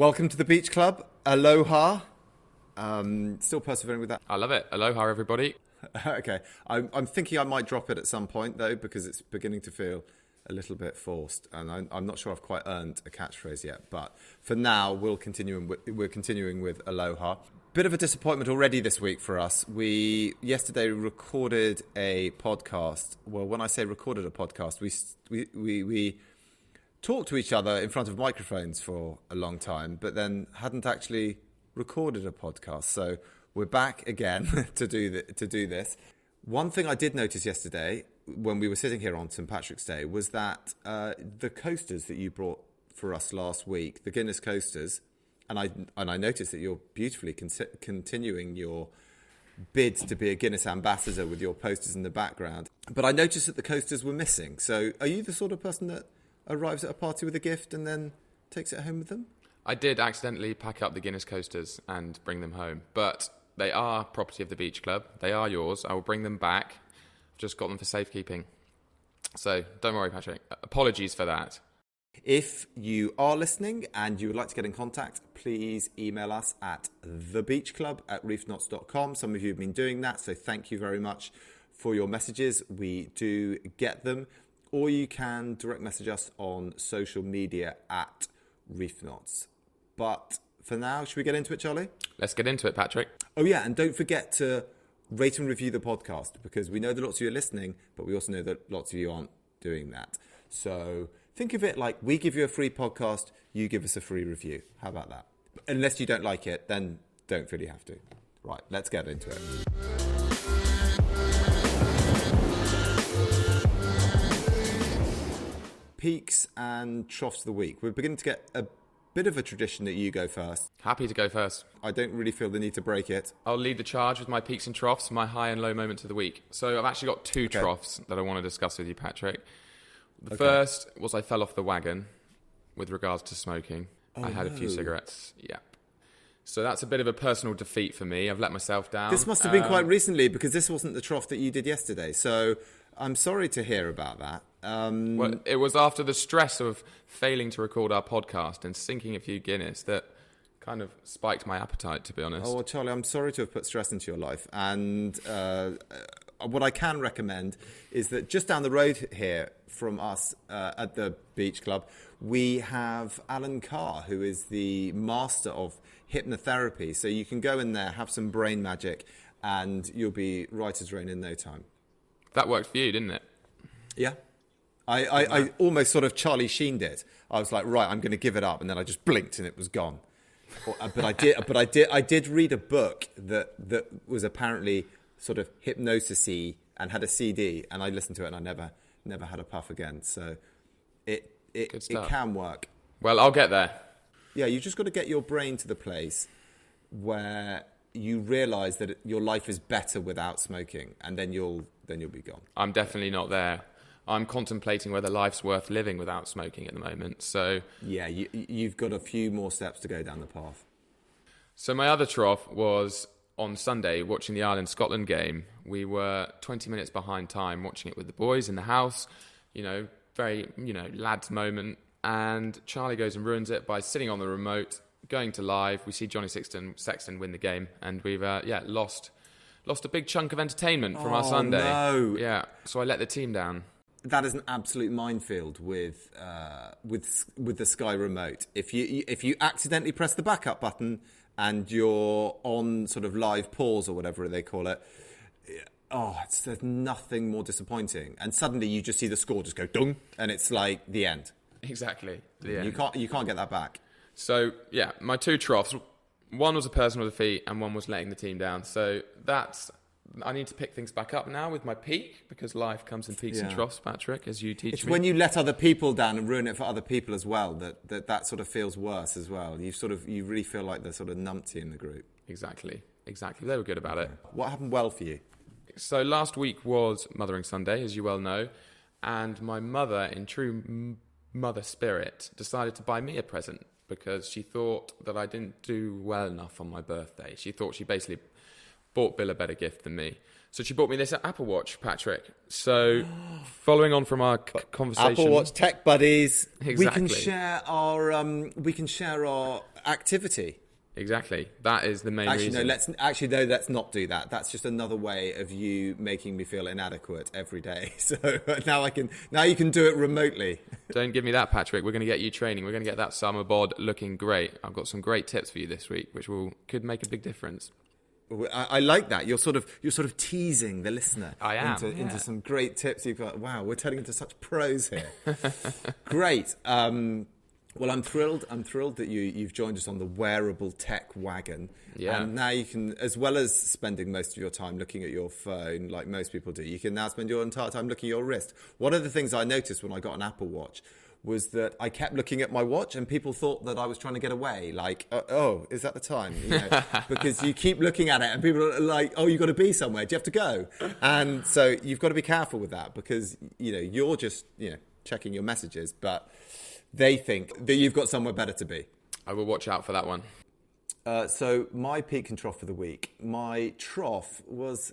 Welcome to the Beach Club. Aloha. Still persevering with that. I love it. Aloha, everybody. Okay. I'm thinking I might drop it at some point, though, because it's beginning to feel a little bit forced. And I'm not sure I've quite earned a catchphrase yet. But for now, we're continuing with Aloha. Bit of a disappointment already this week for us. We yesterday recorded a podcast. Well, when I say recorded a podcast, we talked to each other in front of microphones for a long time, but then hadn't actually recorded a podcast. So we're back again to do this. One thing I did notice yesterday when we were sitting here on St. Patrick's Day was that the coasters that you brought for us last week, the Guinness coasters, and I noticed that you're beautifully continuing your bid to be a Guinness ambassador with your posters in the background. But I noticed that the coasters were missing. So are you the sort of person that arrives at a party with a gift and then takes it home with them? I did accidentally pack up the Guinness coasters and bring them home, but they are property of the Beach Club. They are yours. I will bring them back. I've just got them for safekeeping. So don't worry, Patrick. Apologies for that. If you are listening and you would like to get in contact, please email us at thebeachclub@reefknots.com. Some of you have been doing that, so thank you very much for your messages. We do get them. Or you can direct message us on social media at Reef Knots. But for now, should we get into it, Charlie? Let's get into it, Patrick. Oh, yeah, and don't forget to rate and review the podcast, because we know that lots of you are listening, but we also know that lots of you aren't doing that. So think of it like we give you a free podcast, you give us a free review. How about that? Unless you don't like it, then don't really have to. Right, let's get into it. Peaks and troughs of the week. We're beginning to get a bit of a tradition that you go first. Happy to go first. I don't really feel the need to break it. I'll lead the charge with my peaks and troughs, my high and low moments of the week. So I've actually got two troughs that I want to discuss with you, Patrick. The first was I fell off the wagon with regards to smoking. I had a few cigarettes. Yeah. So that's a bit of a personal defeat for me. I've let myself down. This must have been quite recently, because this wasn't the trough that you did yesterday. So I'm sorry to hear about that. Well, it was after the stress of failing to record our podcast and sinking a few Guinness that kind of spiked my appetite, to be honest. Oh, well, Charlie, I'm sorry to have put stress into your life. And what I can recommend is that just down the road here from us at the Beach Club, we have Alan Carr, who is the master of hypnotherapy. So you can go in there, have some brain magic, and you'll be right as rain in no time. That worked for you, didn't it? Yeah. I almost sort of Charlie Sheened it. I was like, right, I'm going to give it up, and then I just blinked and it was gone. But I did read a book that was apparently sort of hypnosis-y and had a CD, and I listened to it and I never had a puff again. So it can work. Well, I'll get there. Yeah, you just got to get your brain to the place where you realise that your life is better without smoking, and then you'll be gone. I'm definitely not there. I'm contemplating whether life's worth living without smoking at the moment. So yeah, you've got a few more steps to go down the path. So my other trough was on Sunday watching the Ireland-Scotland game. We were 20 minutes behind time watching it with the boys in the house. Very lads moment. And Charlie goes and ruins it by sitting on the remote, going to live. We see Johnny Sexton win the game, and we've lost a big chunk of entertainment from our Sunday. No. Yeah, so I let the team down. That is an absolute minefield with the Sky remote. If you accidentally press the backup button and you're on sort of live pause or whatever they call it, there's nothing more disappointing. And suddenly you just see the score just go dung, and it's like the end. Exactly, the end. You can't get that back. So yeah, my two troughs. One was a personal defeat, and one was letting the team down. So I need to pick things back up now with my peak, because life comes in peaks and troughs, Patrick, as you teach me. It's when you let other people down and ruin it for other people as well that sort of feels worse as well. You really feel like the sort of numpty in the group. Exactly. They were good about it. What happened well for you? So last week was Mothering Sunday, as you well know, and my mother, in true mother spirit, decided to buy me a present because she thought that I didn't do well enough on my birthday. She thought she basically bought Bill a better gift than me. So she bought me this Apple Watch, Patrick. So following on from our conversation, Apple Watch tech buddies. Exactly. We can share our activity. Exactly. That is the main reason. No, let's not do that. That's just another way of you making me feel inadequate every day. So now you can do it remotely. Don't give me that, Patrick. We're going to get you training. We're going to get that summer bod looking great. I've got some great tips for you this week, which could make a big difference. I like that. You're sort of teasing the listener into some great tips. You've got, wow, we're turning into such pros here. Great. Well, I'm thrilled. I'm thrilled that you've joined us on the wearable tech wagon. Yeah. And now you can, as well as spending most of your time looking at your phone, like most people do, you can now spend your entire time looking at your wrist. One of the things I noticed when I got an Apple Watch was that I kept looking at my watch and people thought that I was trying to get away. Like, oh, is that the time? Because you keep looking at it and people are like, oh, you've got to be somewhere. Do you have to go? And so you've got to be careful with that because, you're just, checking your messages, but they think that you've got somewhere better to be. I will watch out for that one. So my peak and trough for the week. My trough was,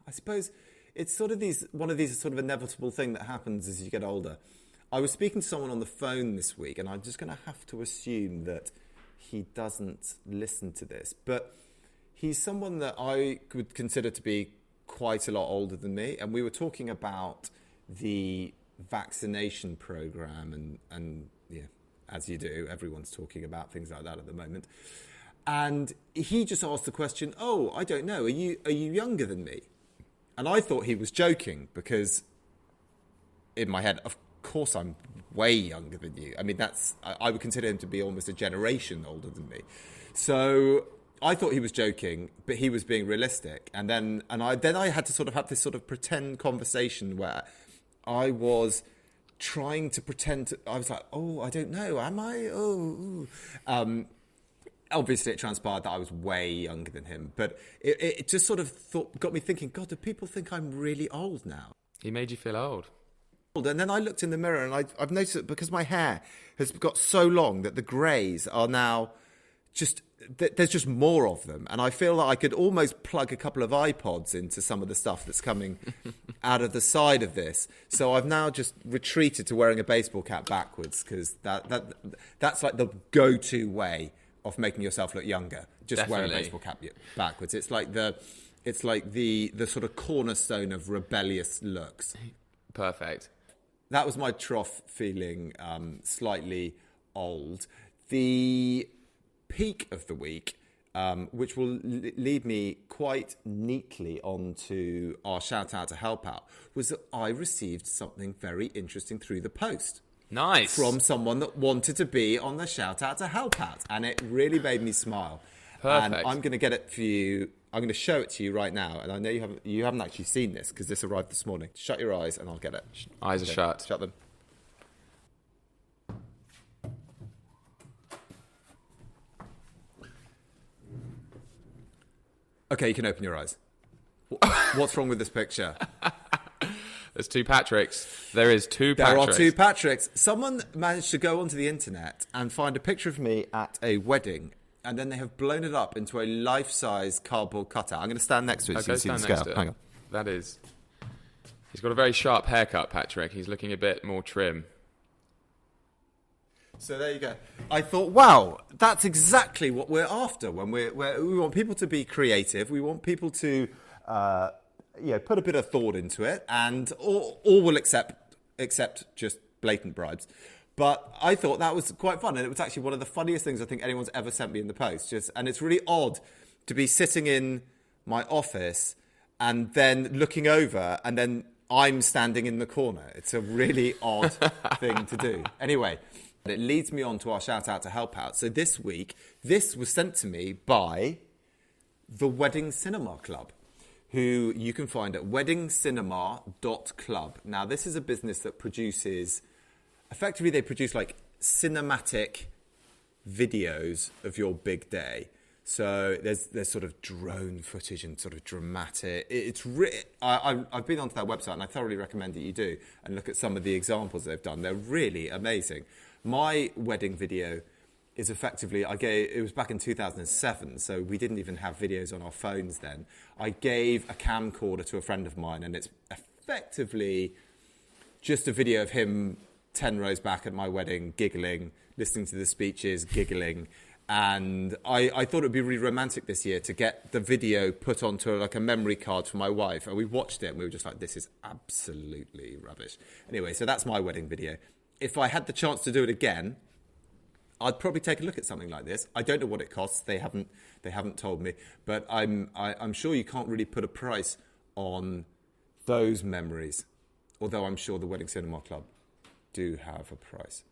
I suppose, it's sort of one of these sort of inevitable thing that happens as you get older. I was speaking to someone on the phone this week, and I'm just going to have to assume that he doesn't listen to this. But he's someone that I would consider to be quite a lot older than me, and we were talking about the vaccination program, and yeah, as you do, everyone's talking about things like that at the moment. And he just asked the question, "Oh, I don't know. Are you younger than me?" And I thought he was joking because, in my head, of course I'm way younger than you. I mean, I would consider him to be almost a generation older than me. So I thought he was joking, but he was being realistic. And then I had to sort of have this sort of pretend conversation where I was trying to pretend I was like, oh, I don't know, am I? Oh, obviously it transpired that I was way younger than him, but it just sort of got me thinking, God, do people think I'm really old now? He made you feel old. And then I looked in the mirror and I've noticed that because my hair has got so long that the greys are now there's just more of them. And I feel like I could almost plug a couple of iPods into some of the stuff that's coming out of the side of this. So I've now just retreated to wearing a baseball cap backwards because that's like the go-to way of making yourself look younger. Just Definitely. wear a baseball cap backwards. It's like the sort of cornerstone of rebellious looks. Perfect. That was my trough, feeling slightly old. The peak of the week, which will lead me quite neatly onto our shout out to help out, was that I received something very interesting through the post. Nice. From someone that wanted to be on the shout out to help out, and it really made me smile. Perfect. And I'm going to get it for you. I'm going to show it to you right now, and I know you haven't actually seen this because this arrived this morning. Shut your eyes, and I'll get it. Eyes are shut. Shut them. Okay, you can open your eyes. What's wrong with this picture? There's two Patricks. There is two Patricks. There are two Patricks. Someone managed to go onto the internet and find a picture of me at a wedding, and then they have blown it up into a life-size cardboard cutout. I'm going to stand next to it so you see the scale. Hang on. That is... He's got a very sharp haircut, Patrick. He's looking a bit more trim. So there you go. I thought, wow, that's exactly what we're after when we want people to be creative. We want people to put a bit of thought into it, and all will accept just blatant bribes. But I thought that was quite fun, and it was actually one of the funniest things I think anyone's ever sent me in the post. And it's really odd to be sitting in my office and then looking over, and then I'm standing in the corner. It's a really odd thing to do. Anyway, it leads me on to our shout out to help out. So this week, this was sent to me by the Wedding Cinema Club, who you can find at weddingcinema.club. Now, this is a business that produces... Effectively, they produce like cinematic videos of your big day. So there's sort of drone footage and sort of dramatic. I've been onto their website and I thoroughly recommend that you do and look at some of the examples they've done. They're really amazing. My wedding video is effectively, it was back in 2007, so we didn't even have videos on our phones then. I gave a camcorder to a friend of mine, and it's effectively just a video of him 10 rows back at my wedding, giggling, listening to the speeches, giggling. And I thought it would be really romantic this year to get the video put onto like a memory card for my wife. And we watched it and we were just like, this is absolutely rubbish. Anyway, so that's my wedding video. If I had the chance to do it again, I'd probably take a look at something like this. I don't know what it costs. They haven't told me. But I'm sure you can't really put a price on those memories. Although I'm sure the Wedding Cinema Club do have a price.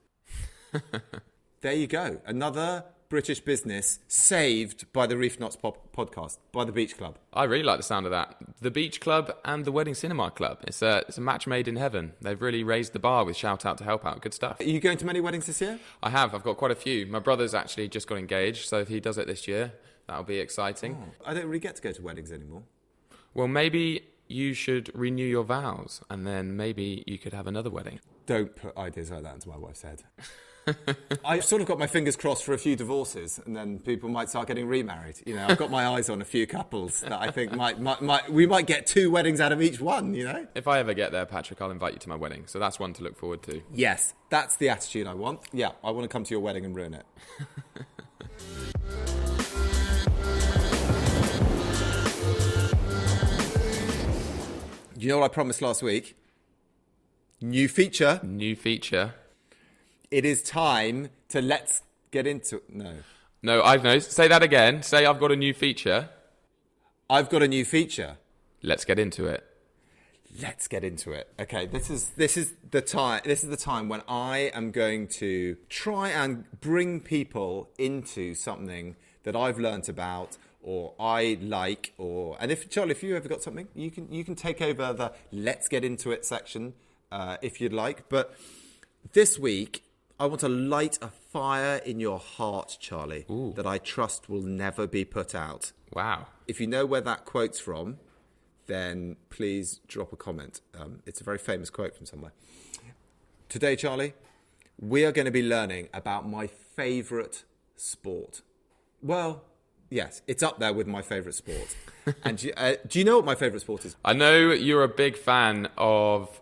There you go. Another British business saved by the Reef Knots podcast, by the Beach Club. I really like the sound of that. The Beach Club and the Wedding Cinema Club. It's a match made in heaven. They've really raised the bar with Shout Out to Help Out. Good stuff. Are you going to many weddings this year? I have. I've got quite a few. My brother's actually just got engaged, so if he does it this year, that'll be exciting. Oh, I don't really get to go to weddings anymore. Well, maybe you should renew your vows, and then maybe you could have another wedding. Don't put ideas like that into my wife's head. I've sort of got my fingers crossed for a few divorces, and then people might start getting remarried. You know, I've got my eyes on a few couples that I think we might get 2 weddings out of each one, you know? If I ever get there, Patrick, I'll invite you to my wedding. So that's one to look forward to. Yes, that's the attitude I want. Yeah, I want to come to your wedding and ruin it. You know what I promised last week? New feature. New feature. It is time to let's get into... No, I've no. Say that again. Say I've got a new feature. I've got a new feature. Let's get into it. Let's get into it. Okay, this is the time. This is the time when I am going to try and bring people into something that I've learnt about or I like, and if Charlie, if you ever got something, you can take over the let's get into it section if you'd like. But this week, I want to light a fire in your heart, Charlie, that I trust will never be put out. Wow. If you know where that quote's from, then please drop a comment. It's a very famous quote from somewhere. Today, Charlie, we are going to be learning about my favourite sport. Well, yes, it's up there with my favourite sport. And do you know what my favourite sport is? I know you're a big fan of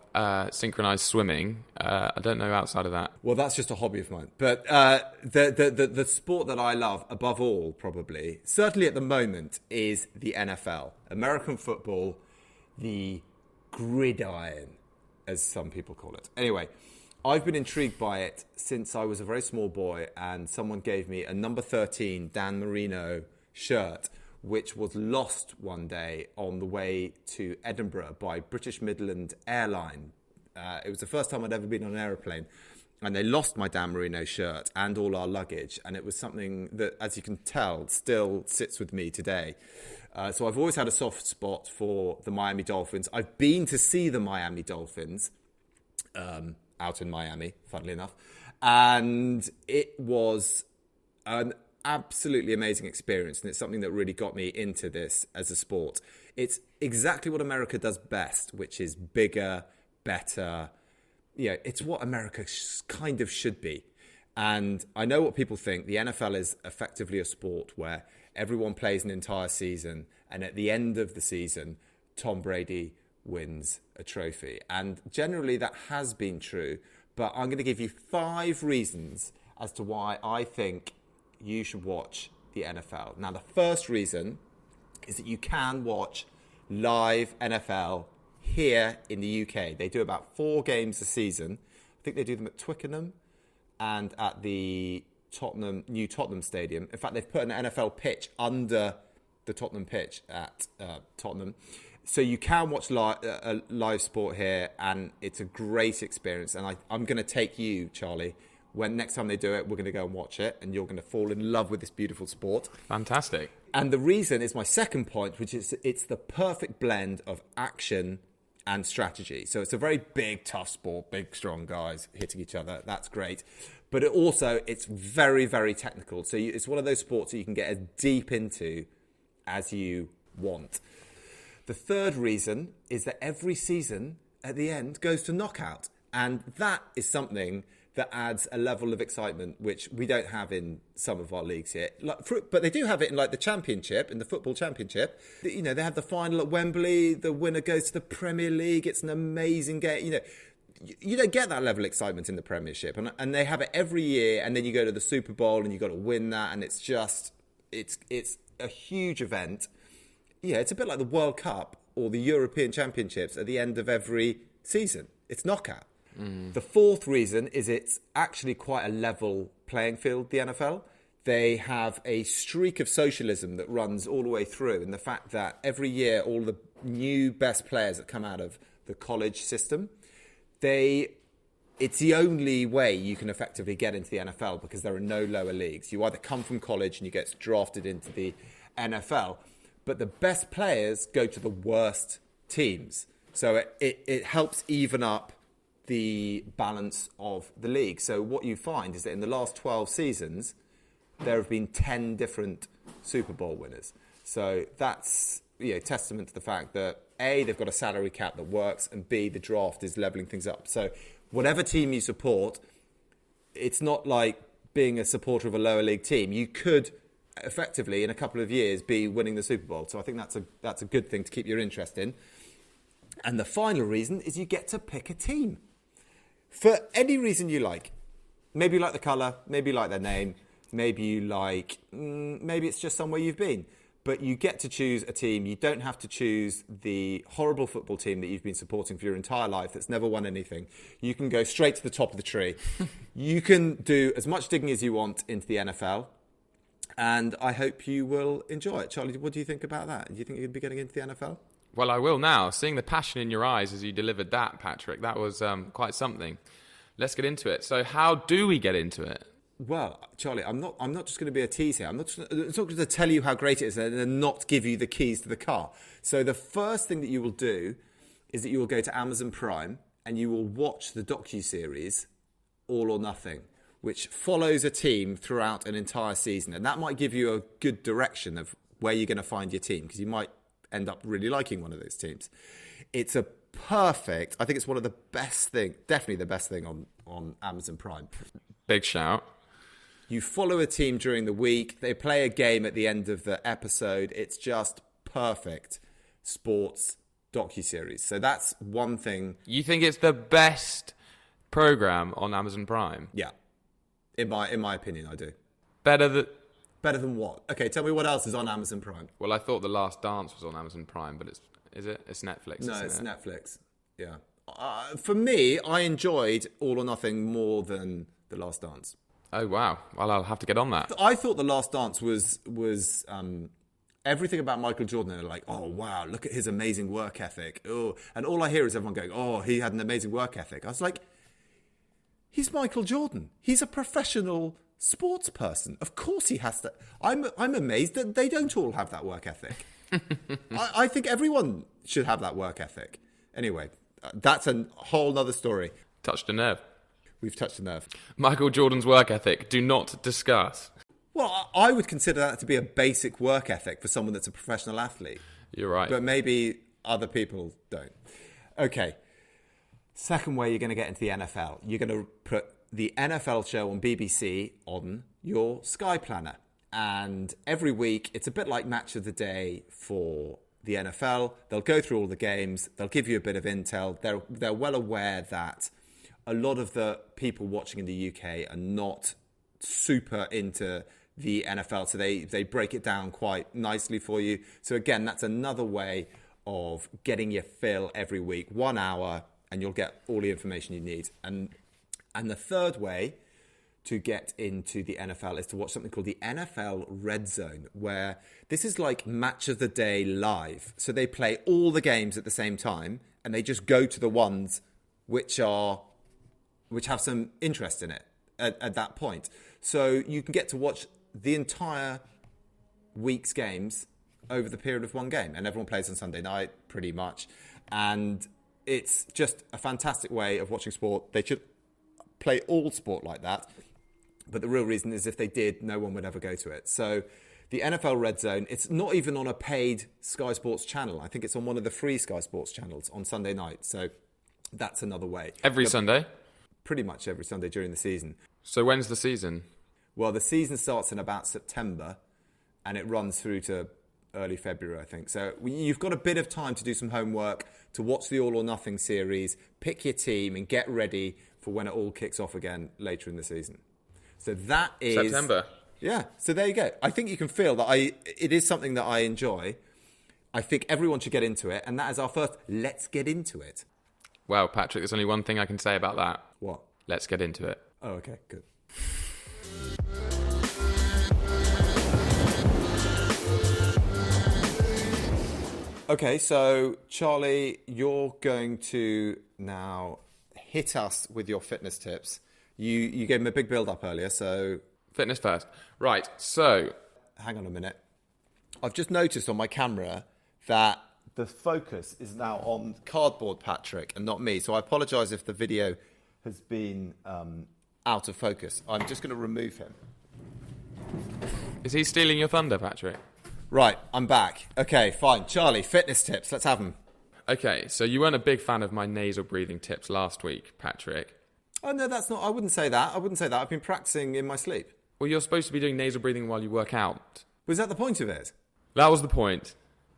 synchronized swimming. I don't know outside of that. Well, that's just a hobby of mine. But the sport that I love above all, probably, certainly at the moment, is the NFL. American football, the Gridiron, as some people call it. Anyway, I've been intrigued by it since I was a very small boy, and someone gave me a number 13 Dan Marino shirt, which was lost one day on the way to Edinburgh by British Midland Airline. It was the first time I'd ever been on an aeroplane, and they lost my Dan Marino shirt and all our luggage, and it was something that, as you can tell, still sits with me today. So I've always had a soft spot for the Miami Dolphins. I've been to see the Miami Dolphins out in Miami, funnily enough, and it was an absolutely amazing experience, and it's something that really got me into this as a sport. It's exactly what America does best, which is bigger, better. Yeah, it's what America kind of should be. And I know what people think. The NFL is effectively a sport where everyone plays an entire season, and at the end of the season, Tom Brady wins a trophy. And generally that has been true, but I'm going to give you 5 reasons as to why I think you should watch the NFL. Now, the first reason is that you can watch live NFL here in the UK. They do about 4 games a season. I think they do them at Twickenham and at the new Tottenham Stadium. In fact, they've put an NFL pitch under the Tottenham pitch at Tottenham. So you can watch live sport here, and it's a great experience. And I'm going to take you, Charlie, when next time they do it, we're going to go and watch it, and you're going to fall in love with this beautiful sport. Fantastic. And the reason is my second point, which is it's the perfect blend of action and strategy. So it's a very big, tough sport, big, strong guys hitting each other. That's great. But it's very, very technical. So it's one of those sports that you can get as deep into as you want. The third reason is that every season at the end goes to knockout. And that is something that adds a level of excitement which we don't have in some of our leagues here. But they do have it in like the Championship, in the Football Championship. You know, they have the final at Wembley. The winner goes to the Premier League. It's an amazing game. You know, you don't get that level of excitement in the Premiership, and they have it every year. And then you go to the Super Bowl and you got to win that, and it's just it's a huge event. Yeah, it's a bit like the World Cup or the European Championships at the end of every season. It's knockout. The fourth reason is it's actually quite a level playing field, the NFL. They have a streak of socialism that runs all the way through, and the fact that every year all the new best players that come out of the college system, it's the only way you can effectively get into the NFL because there are no lower leagues. You either come from college and you get drafted into the NFL, but the best players go to the worst teams. So it helps even up the balance of the league. So what you find is that in the last 12 seasons, there have been 10 different Super Bowl winners. So that's testament to the fact that A, they've got a salary cap that works, and B, the draft is levelling things up. So whatever team you support, it's not like being a supporter of a lower league team. You could effectively, in a couple of years, be winning the Super Bowl. So I think that's a good thing to keep your interest in. And the final reason is you get to pick a team. For any reason you like. Maybe you like the colour, maybe you like their name, maybe you like, maybe it's just somewhere you've been. But you get to choose a team. You don't have to choose the horrible football team that you've been supporting for your entire life that's never won anything. You can go straight to the top of the tree. You can do as much digging as you want into the NFL. And I hope you will enjoy it. Charlie, what do you think about that? Do you think you're going to be getting into the NFL? Well, I will now. Seeing the passion in your eyes as you delivered that, Patrick, that was quite something. Let's get into it. So how do we get into it? Well, Charlie, I'm not just going to be a tease here. I'm not going to tell you how great it is and then not give you the keys to the car. So the first thing that you will do is that you will go to Amazon Prime and you will watch the docuseries All or Nothing, which follows a team throughout an entire season. And that might give you a good direction of where you're going to find your team, because you might end up really liking one of those teams. It's a perfect, I think it's one of the best thing, definitely the best thing on Amazon Prime. Big shout. You follow a team during the week. They play a game at the end of the episode. It's just perfect sports docuseries. So that's one thing. You think it's the best program on Amazon Prime? Yeah. In my opinion, I do. Better than what? Okay, tell me what else is on Amazon Prime. Well, I thought The Last Dance was on Amazon Prime, but is it? It's Netflix. No, it's Netflix. Yeah. For me, I enjoyed All or Nothing more than The Last Dance. Oh wow! Well, I'll have to get on that. I thought The Last Dance was everything about Michael Jordan. They're like, oh wow, look at his amazing work ethic. Oh, and all I hear is everyone going, oh, he had an amazing work ethic. I was like, he's Michael Jordan. He's a professional sports person. Of course he has to. I'm amazed that they don't all have that work ethic. I think everyone should have that work ethic. Anyway, that's a whole other story. Touched a nerve. We've touched a nerve. Michael Jordan's work ethic. Do not discuss. Well, I would consider that to be a basic work ethic for someone that's a professional athlete. You're right. But maybe other people don't. Okay. Second way you're going to get into the NFL. You're going to put the NFL show on BBC on your Sky Planner. And every week, it's a bit like Match of the Day for the NFL. They'll go through all the games. They'll give you a bit of intel. They're well aware that a lot of the people watching in the UK are not super into the NFL. So they break it down quite nicely for you. So again, that's another way of getting your fill every week. 1 hour, and you'll get all the information you need. And the third way to get into the NFL is to watch something called the NFL Red Zone, where this is like Match of the Day live. So they play all the games at the same time, and they just go to the ones which have some interest in it at that point. So you can get to watch the entire week's games over the period of one game, and everyone plays on Sunday night pretty much. And it's just a fantastic way of watching sport. They should play all sport like that. But the real reason is if they did, no one would ever go to it. So the NFL Red Zone, it's not even on a paid Sky Sports channel. I think it's on one of the free Sky Sports channels on Sunday night. So that's another way. Every Sunday? pretty much every Sunday during the season. So when's the season? Well, the season starts in about September and it runs through to early February, I think. So you've got a bit of time to do some homework, to watch the All or Nothing series, pick your team and get ready for when it all kicks off again later in the season. So that is... September. Yeah, so there you go. I think you can feel that it is something that I enjoy. I think everyone should get into it, and that is our first let's get into it. Well, Patrick, there's only one thing I can say about that. What? Let's get into it. Oh, okay, good. Okay, so Charlie, you're going to now hit us with your fitness tips. You gave him a big build-up earlier, so... Fitness first. Right, so... Hang on a minute. I've just noticed on my camera that the focus is now on cardboard Patrick and not me, so I apologise if the video has been out of focus. I'm just going to remove him. Is he stealing your thunder, Patrick? Right, I'm back. Okay, fine. Charlie, fitness tips. Let's have them. Okay, so you weren't a big fan of my nasal breathing tips last week, Patrick. Oh, no, that's not... I wouldn't say that. I've been practicing in my sleep. Well, you're supposed to be doing nasal breathing while you work out. Was that the point of it? That was the point.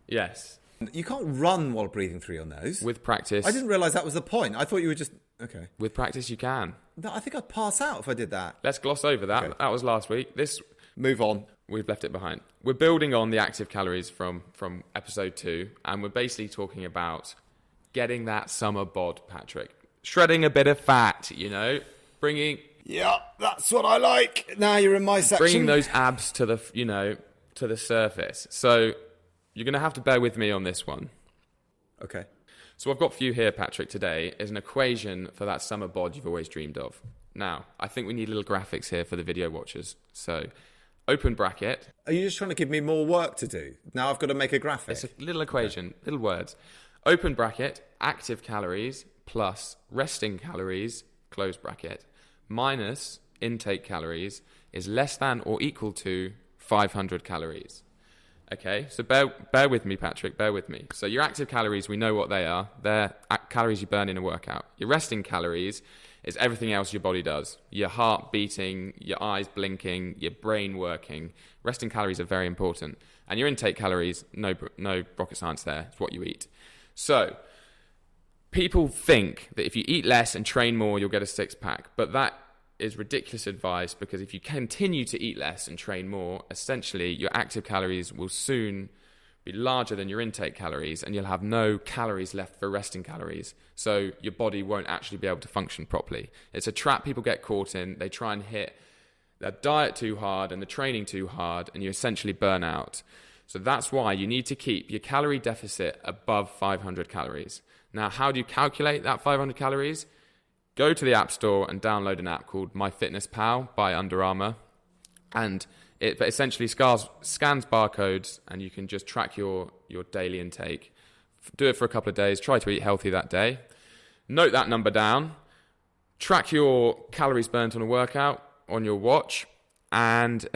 Yes. You can't run while breathing through your nose. With practice. I didn't realise that was the point. I thought you were just... Okay. With practice, you can. No, I think I'd pass out if I did that. Let's gloss over that. Okay. That was last week. Move on. We've left it behind. We're building on the active calories from episode 2, and we're basically talking about getting that summer bod, Patrick. Shredding a bit of fat, bringing... Yeah, that's what I like. Now you're in my section. Bringing those abs to the surface. So you're going to have to bear with me on this one. Okay. So I've got for you here, Patrick, today is an equation for that summer bod you've always dreamed of. Now, I think we need little graphics here for the video watchers. So... open bracket. Are you just trying to give me more work to do? Now I've got to make a graphic. It's a little equation, little words. Open bracket, active calories plus resting calories, close bracket, minus intake calories is less than or equal to 500 calories. Okay, so bear with me, Patrick, bear with me. So your active calories, we know what they are. They're calories you burn in a workout. Your resting calories is everything else your body does. Your heart beating, your eyes blinking, your brain working. Resting calories are very important. And your intake calories, no rocket science there. It's what you eat. So people think that if you eat less and train more, you'll get a six-pack. But that is ridiculous advice, because if you continue to eat less and train more, essentially your active calories will soon be larger than your intake calories, and you'll have no calories left for resting calories. So your body won't actually be able to function properly. It's a trap people get caught in. They try and hit their diet too hard and the training too hard, and you essentially burn out. So that's why you need to keep your calorie deficit above 500 calories. Now, how do you calculate that 500 calories? Go to the App Store and download an app called MyFitnessPal by Under Armour, and it essentially scans barcodes, and you can just track your daily intake. Do it for a couple of days. Try to eat healthy that day. Note that number down. Track your calories burnt on a workout on your watch, and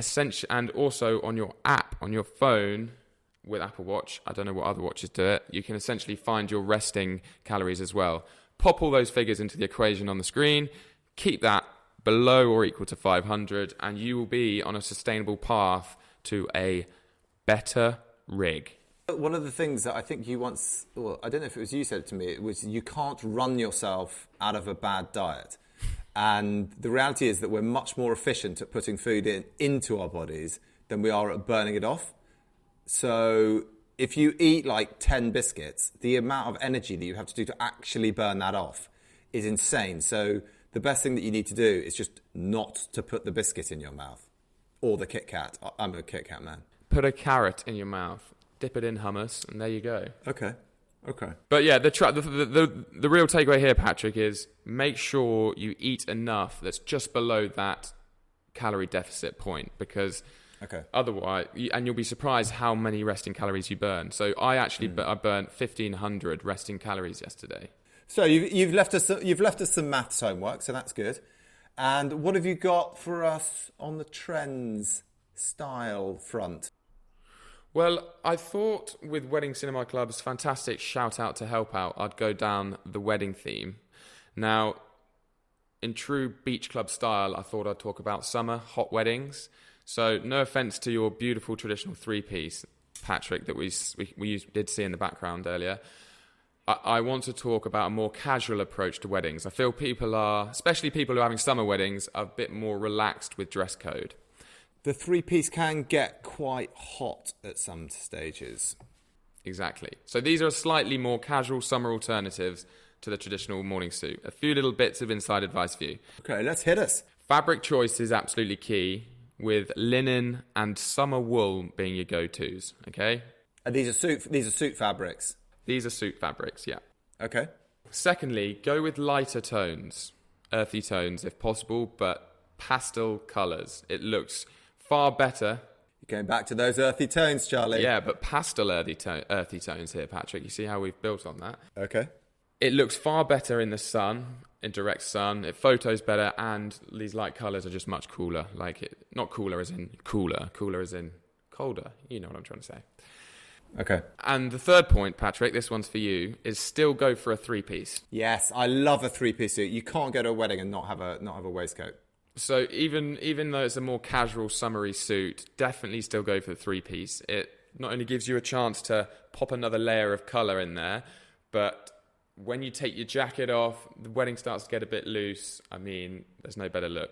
also on your app on your phone with Apple Watch. I don't know what other watches do it. You can essentially find your resting calories as well. Pop all those figures into the equation on the screen. Keep that below or equal to 500, and you will be on a sustainable path to a better rig. One of the things that I think you once, well, I don't know if it was you said it to me, it was you can't run yourself out of a bad diet. And the reality is that we're much more efficient at putting food into our bodies than we are at burning it off. So if you eat like 10 biscuits, the amount of energy that you have to do to actually burn that off is insane. So the best thing that you need to do is just not to put the biscuit in your mouth or the Kit Kat. I'm a Kit Kat man. Put a carrot in your mouth, dip it in hummus, and there you go. Okay. But yeah, the real takeaway here, Patrick, is make sure you eat enough that's just below that calorie deficit point, because otherwise, and you'll be surprised how many resting calories you burn. So I actually I burnt 1,500 resting calories yesterday. So you've left us some maths homework, so that's good. And what have you got for us on the trends style front? Well, I thought with Wedding Cinema Club's fantastic shout out to help out, I'd go down the wedding theme. Now, in true beach club style, I thought I'd talk about summer hot weddings. So no offence to your beautiful traditional three-piece, Patrick, that we did see in the background earlier. I want to talk about a more casual approach to weddings. I feel people are, especially people who are having summer weddings, are a bit more relaxed with dress code. The three-piece can get quite hot at some stages. Exactly. So these are slightly more casual summer alternatives to the traditional morning suit. A few little bits of inside advice for you. Okay, let's hit us. Fabric choice is absolutely key, with linen and summer wool being your go-tos, okay? These are suit fabrics. These are suit fabrics, yeah. Okay. Secondly, go with lighter tones, earthy tones if possible, but pastel colours. It looks far better. You're going back to those earthy tones, Charlie. Yeah, but pastel earthy tones here, Patrick. You see how we've built on that? Okay. It looks far better in the sun, in direct sun. It photos better, and these light colours are just much cooler. Not cooler as in cooler as in colder. You know what I'm trying to say. Okay. And the third point, Patrick, this one's for you, is still go for a three-piece. Yes, I love a three-piece suit. You can't go to a wedding and not have a waistcoat. So even though it's a more casual, summery suit, definitely still go for the three-piece. It not only gives you a chance to pop another layer of colour in there, but when you take your jacket off, the wedding starts to get a bit loose. I mean, there's no better look.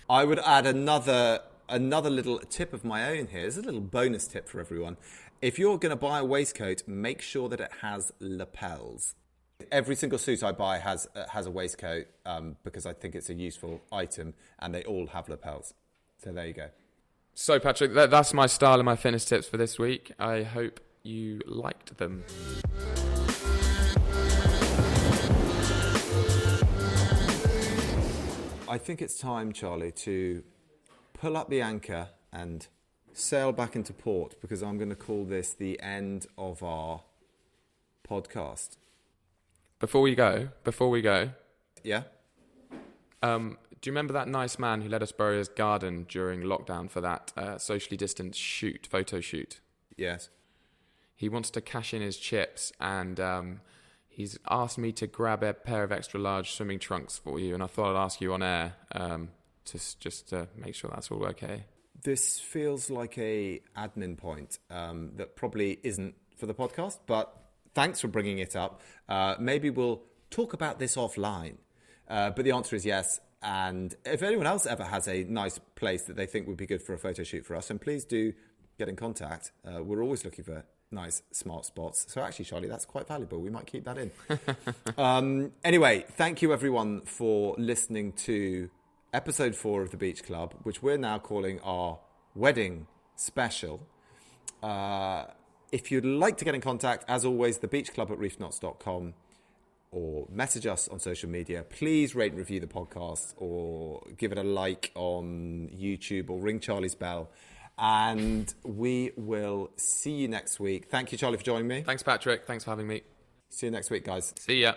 I would add another little tip of my own here. There's a little bonus tip for everyone. If you're going to buy a waistcoat, make sure that it has lapels. Every single suit I buy has a waistcoat because I think it's a useful item, and they all have lapels. So there you go. So, Patrick, that's my style and my fitness tips for this week. I hope you liked them. I think it's time, Charlie, to pull up the anchor and sail back into port, because I'm going to call this the end of our podcast. Before we go. Yeah? Do you remember that nice man who let us borrow his garden during lockdown for that socially distanced photo shoot? Yes. He wants to cash in his chips, and he's asked me to grab a pair of extra large swimming trunks for you, and I thought I'd ask you on air just to make sure that's all okay. This feels like a admin point that probably isn't for the podcast, but thanks for bringing it up. Maybe we'll talk about this offline. But the answer is yes. And if anyone else ever has a nice place that they think would be good for a photo shoot for us, then please do get in contact. We're always looking for nice, smart spots. So actually, Charlie, that's quite valuable. We might keep that in. Anyway, thank you everyone for listening to episode 4 of The Beach Club, which we're now calling our wedding special. If you'd like to get in contact, as always, thebeachclub@reefknots.com, or message us on social media. Please rate and review the podcast, or give it a like on YouTube, or ring Charlie's bell. And we will see you next week. Thank you, Charlie, for joining me. Thanks, Patrick. Thanks for having me. See you next week, guys. See ya.